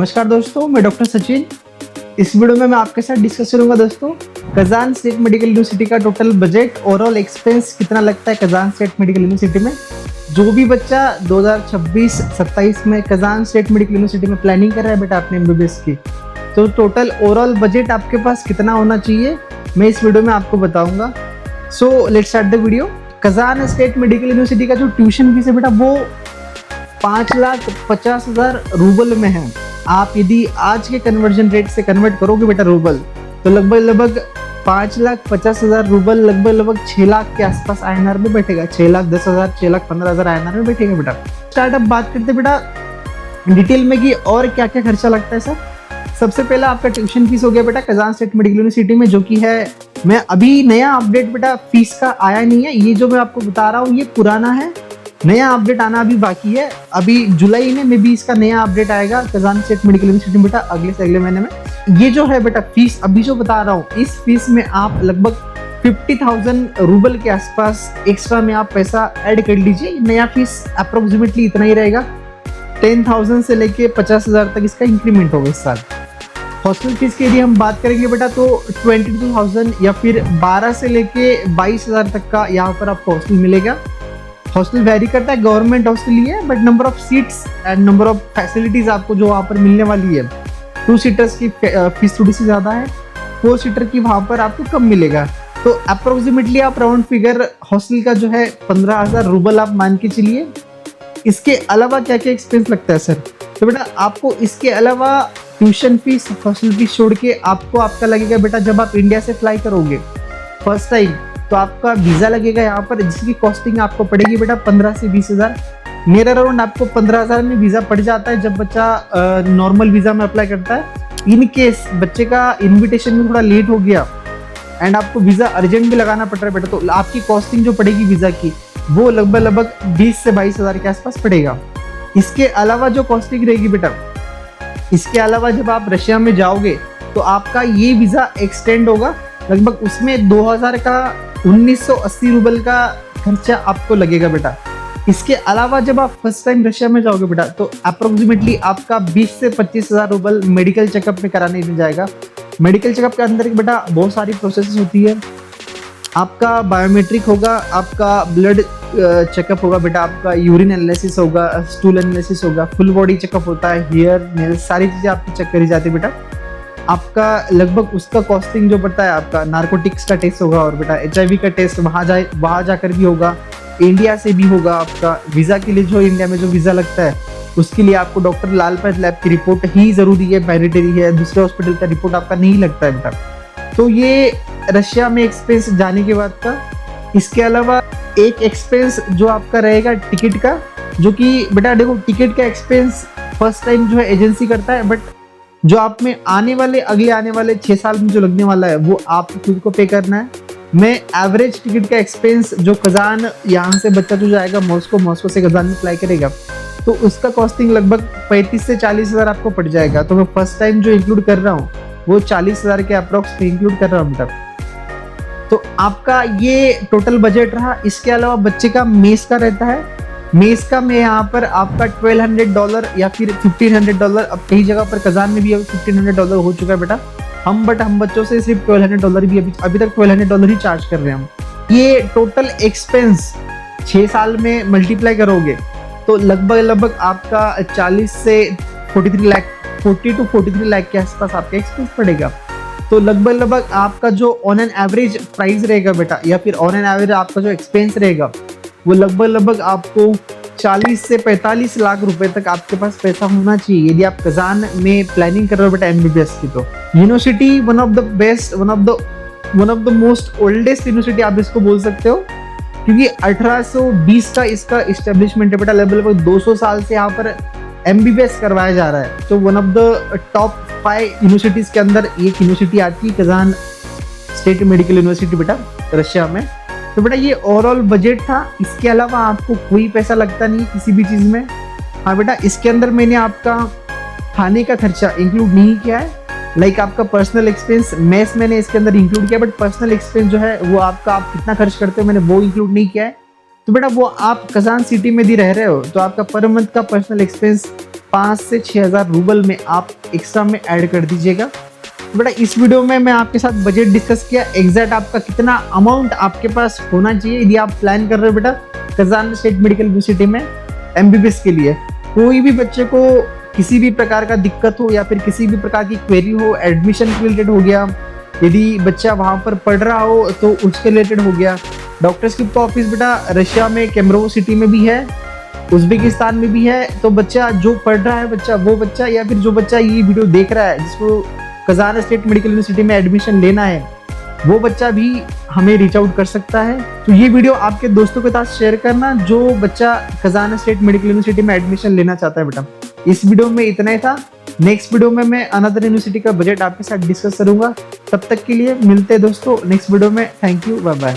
नमस्कार दोस्तों, मैं डॉक्टर सचिन। इस वीडियो में मैं आपके साथ डिस्कस करूंगा दोस्तों कजान स्टेट मेडिकल यूनिवर्सिटी का टोटल बजट, ओवरऑल एक्सपेंस कितना लगता है कजान स्टेट मेडिकल यूनिवर्सिटी में। जो भी बच्चा 2026-27 में कजान स्टेट मेडिकल यूनिवर्सिटी में प्लानिंग कर रहा है बेटा अपने एमबीबीएस की, तो टोटल ओवरऑल बजट आपके पास कितना होना चाहिए मैं इस वीडियो में आपको बताऊंगा। So let's start the video. Kazan state medical university का जो ट्यूशन फीस है बेटा वो 5,50,000 रूबल में है। आप यदि आज के कन्वर्जन रेट से कन्वर्ट करोगे बेटा रूबल, तो लगभग 5,50,000 रूबल लगभग 6 लाख के आसपास INR में बैठेगा। 6,10,000 6,15,000 INR में बैठेगा बेटा। स्टार्टअप बात करते बेटा डिटेल में कि और क्या क्या खर्चा लगता है सर। सबसे पहला आपका ट्यूशन फीस हो गया बेटा कजान स्टेट मेडिकल यूनिवर्सिटी में, जो कि है, मैं अभी नया अपडेट बेटा फीस का आया नहीं है। ये जो मैं आपको बता रहा हूँ ये पुराना है, नया अपडेट आना अभी बाकी है। अभी जुलाई में भी इसका नया अपडेट आएगा कजान स्टेट मेडिकल यूनिवर्सिटी में बेटा, अगले से अगले महीने में। ये जो है बेटा फीस अभी जो बता रहा हूँ, इस फीस में आप लगभग 50,000 रूबल के आसपास एक्स्ट्रा में आप पैसा ऐड कर लीजिए। नया फीस अप्रोक्सीमेटली इतना ही रहेगा। 10,000 से लेके 50,000 तक इसका इंक्रीमेंट होगा इस साल। हॉस्टल फीस की यदि हम बात करेंगे बेटा तो 22,000 या फिर 12 से लेके 22,000 तक का यहाँ पर आपको हॉस्टल मिलेगा। हॉस्टल वेरी करता है, गवर्नमेंट हॉस्टल ही है, but number of seats and number of facilities आपको जो वहाँ पर मिलने वाली है, 2 सीटर्स की फीस थोड़ी सी ज़्यादा है, 4 सीटर की वहाँ पर आपको कम मिलेगा। तो अप्रोक्सीमेटली आप राउंड फिगर हॉस्टल का जो है 15,000 रूबल आप मान के चलिए। इसके अलावा क्या क्या एक्सपेंस लगता है सर, तो बेटा आपको इसके अलावा ट्यूशन फीस, हॉस्टल फीस छोड़ के आपका लगेगा बेटा, जब आप इंडिया से फ्लाई करोगे फर्स्ट टाइम, तो आपका वीज़ा लगेगा यहाँ पर, जिसकी कॉस्टिंग आपको पड़ेगी बेटा 15 से 20,000। नियर अराउंड आपको 15,000 में वीज़ा पड़ जाता है जब बच्चा नॉर्मल वीज़ा में अप्लाई करता है। इन केस बच्चे का इन्विटेशन में थोड़ा लेट हो गया एंड आपको वीज़ा अर्जेंट भी लगाना पड़ रहा है बेटा, तो आपकी कॉस्टिंग जो पड़ेगी वीज़ा की वो लगभग 20 से 22,000 के आसपास पड़ेगा। इसके अलावा जो कॉस्टिंग रहेगी बेटा, इसके अलावा जब आप रशिया में जाओगे तो आपका ये वीज़ा एक्सटेंड होगा, लगभग उसमें 2,000 का 1980 रूबल का खर्चा आपको लगेगा बेटा। इसके अलावा जब आप फर्स्ट टाइम रशिया में जाओगे बेटा तो अप्रोक्सीमेटली आपका 20 से 25,000 रूबल मेडिकल चेकअप में कराने में जाएगा। मेडिकल चेकअप के अंदर बेटा बहुत सारी प्रोसेस होती है। आपका बायोमेट्रिक होगा, आपका ब्लड चेकअप होगा बेटा, आपका यूरिन एनालिसिस होगा, स्टूल एनालिसिस होगा, फुल बॉडी चेकअप होता है, हेयर नेल सारी चीज़ें आपकी चेक करी जाती है बेटा। आपका लगभग उसका कॉस्टिंग जो पड़ता है, आपका नार्कोटिक्स का टेस्ट होगा और बेटा HIV का टेस्ट वहाँ जाकर भी होगा, इंडिया से भी होगा। आपका वीज़ा के लिए जो इंडिया में जो वीज़ा लगता है उसके लिए आपको डॉक्टर लाल पैथ लैब की रिपोर्ट ही ज़रूरी है, मैंडेटरी है, दूसरे हॉस्पिटल का रिपोर्ट आपका नहीं लगता है बेटा। तो ये रशिया में एक्सपेंस जाने के बाद का। इसके अलावा एक एक्सपेंस जो आपका रहेगा टिकट का, जो कि बेटा देखो टिकट का एक्सपेंस फर्स्ट टाइम जो है एजेंसी करता है, बट जो आप में अगले आने वाले 6 साल में जो लगने वाला है वो आप खुद को पे करना है। मैं एवरेज टिकट का एक्सपेंस जो कजान यहाँ से बच्चा जो जाएगा मॉस्को से कजान में फ्लाई करेगा, तो उसका कॉस्टिंग लगभग 35 से 40,000 आपको पड़ जाएगा। तो मैं फर्स्ट टाइम जो इंक्लूड कर रहा हूँ वो 40,000 के अप्रॉक्स इंक्लूड कर रहा हूँ बेटा। तो आपका ये टोटल बजट रहा। इसके अलावा बच्चे का मेस का रहता है। मेस का में यहाँ पर आपका $1,200 या फिर $1,500, अब कई जगह पर कजान में भी $1,500 हो चुका है बेटा। हम बच्चों से सिर्फ $1,200 भी अभी तक $1,200 ही चार्ज कर रहे हैं हम। ये टोटल एक्सपेंस 6 साल में मल्टीप्लाई करोगे तो लगभग आपका 40 से 43 लाख 40 to 43 लाख के आसपास आपका एक्सपेंस पड़ेगा। तो लगभग आपका जो ऑन एन एवरेज प्राइस रहेगा बेटा, या फिर ऑन एन एवरेज आपका जो एक्सपेंस रहेगा वो लगभग आपको 40 से 45 लाख रुपए तक आपके पास पैसा होना चाहिए यदि आप कजान में प्लानिंग कर रहे हो बेटा एमबीबीएस की। तो university one of the best, one of the most oldest university आप इसको बोल सकते हो, क्योंकि 1820 का इसका इस्टेब्लिशमेंट है बेटा। लगभग 200 साल से यहाँ पर एमबीबीएस करवाया जा रहा है। तो one of the top 5 universities के अंदर एक यूनिवर्सिटी आती है कजान स्टेट मेडिकल यूनिवर्सिटी बेटा रशिया में। तो बेटा ये ओवरऑल बजट था। इसके अलावा आपको कोई पैसा लगता नहीं किसी भी चीज़ में। हाँ बेटा, इसके अंदर मैंने आपका खाने का खर्चा इंक्लूड नहीं किया है। लाइक आपका पर्सनल एक्सपेंस मेस मैंने इसके अंदर इंक्लूड किया, बट पर्सनल एक्सपेंस जो है वो आपका आप कितना खर्च करते हो मैंने वो इंक्लूड नहीं किया है। तो बेटा वो आप कजान सिटी में भी रह रहे हो तो आपका पर मंथ का पर्सनल एक्सपेंस 5 से 6,000 रूबल में आप एक्स्ट्रा में ऐड कर दीजिएगा। बेटा इस वीडियो में मैं आपके साथ बजट डिस्कस किया, एग्जैक्ट आपका कितना अमाउंट आपके पास होना चाहिए यदि आप प्लान कर रहे हो बेटा कजान स्टेट मेडिकल यूनिवर्सिटी में MBBS के लिए। कोई भी बच्चे को किसी भी प्रकार का दिक्कत हो या फिर किसी भी प्रकार की क्वेरी हो, एडमिशन के रिलेटेड हो गया, यदि बच्चा वहां पर पढ़ रहा हो तो उसके रिलेटेड हो गया। डॉक्टर स्क्रिप्ट का ऑफिस बेटा रशिया में केमरोव सिटी में भी है, उज्बेकिस्तान में भी है। तो बच्चा जो पढ़ रहा है वो बच्चा या फिर जो बच्चा ये वीडियो देख रहा है जिसको कजान स्टेट मेडिकल यूनिवर्सिटी में एडमिशन लेना है, वो बच्चा भी हमें रीच आउट कर सकता है। तो ये वीडियो आपके दोस्तों के साथ शेयर करना जो बच्चा कजान स्टेट मेडिकल यूनिवर्सिटी में एडमिशन लेना चाहता है बेटा। इस वीडियो में इतना ही था। नेक्स्ट वीडियो में मैं अनदर यूनिवर्सिटी का बजट आपके साथ डिस्कस करूंगा। तब तक के लिए मिलते हैं दोस्तों नेक्स्ट वीडियो में। Thank you, bye bye.